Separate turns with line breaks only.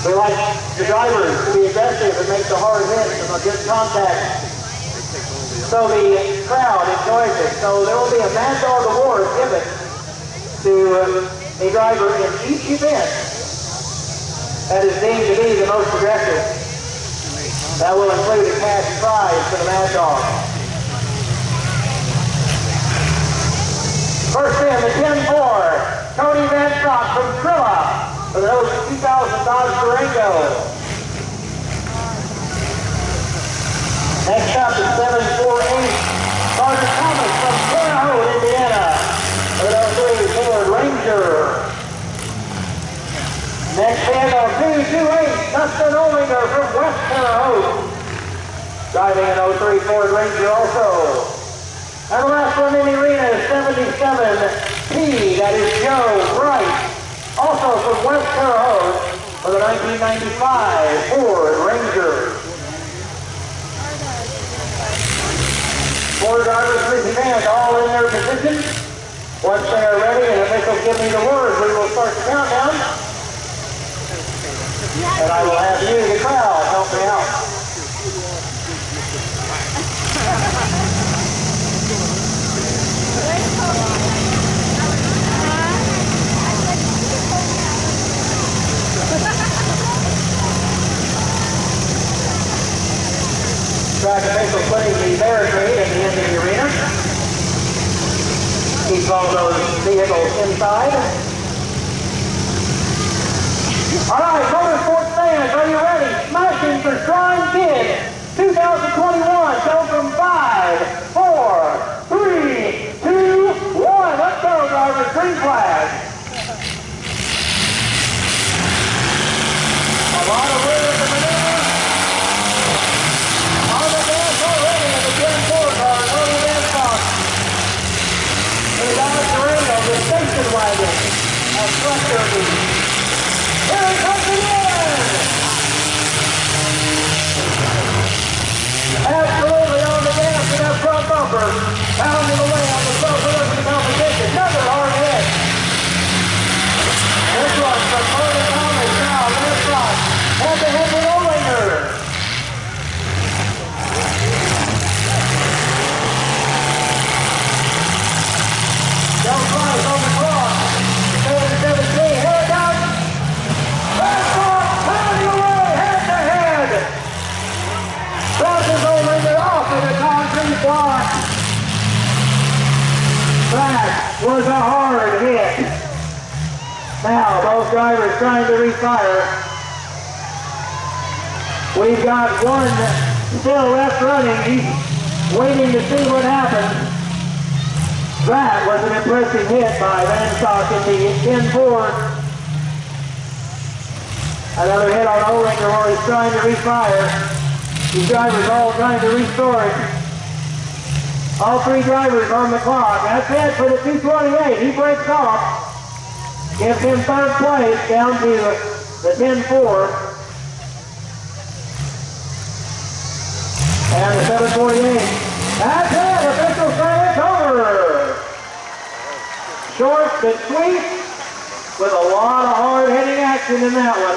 We like the drivers to be aggressive and make the hard hits and get contact. So the crowd enjoys it. So there will be a Mad Dog Award given to a driver in each event that is deemed to be the most aggressive. That will include a cash prize for the Mad Dog. First in, the 10-4, Cody Van Stock from Trilla for the 2000 Dodge Durango. Next up is 748, Carter Thomas from Terre Haute, Indiana for the 03 Ford Ranger. Next in on 228, Dustin Olinger from West Terre Haute, driving an 03 Ford Ranger also. And the last one in the arena is 77P, that is Joe Wright, also from West Terre Haute for the 1995 Ford Ranger. Four drivers for the event, all in their position. Once they are ready and officials give me the word, we will start the countdown. And I will have you, the crowd, help me out. Track official putting the barricade at the end of the arena. Keep all those vehicles inside. All right, motorsports fans, are you ready? Smashing for Shrine Kid 2021. Go from 5, 4, 3, 2, 1. Let's go, drivers. Green flag. A lot of room in the maneuver. On the dance already in the 10-4 car, Cody Van Stock. The Dodge Durango, the station wagon, and truck derby. Here it comes to the end! Absolutely on the gas in that front bumper, pounding away on the self-delivery competition. Another hard hit. This one from Carter Thomas now, left side, head-to-head with Olinger. Down Price on the clock. 7-17, here it comes. Fastball, pounding away, head-to-head. Crosses Olinger off of the concrete block. That was a hard hit. Now, both drivers trying to refire. We've got one still left running. He's waiting to see what happens. That was an impressive hit by Van Stock in the 10-4. Another hit on Olinger where he's trying to refire. These drivers all trying to restore it. All three drivers on the clock. That's it for the 228. He breaks off. Gives him third place down to the 10-4. And the 748. That's it. Officials say it's over. Short but sweet with a lot of hard-hitting action in that one.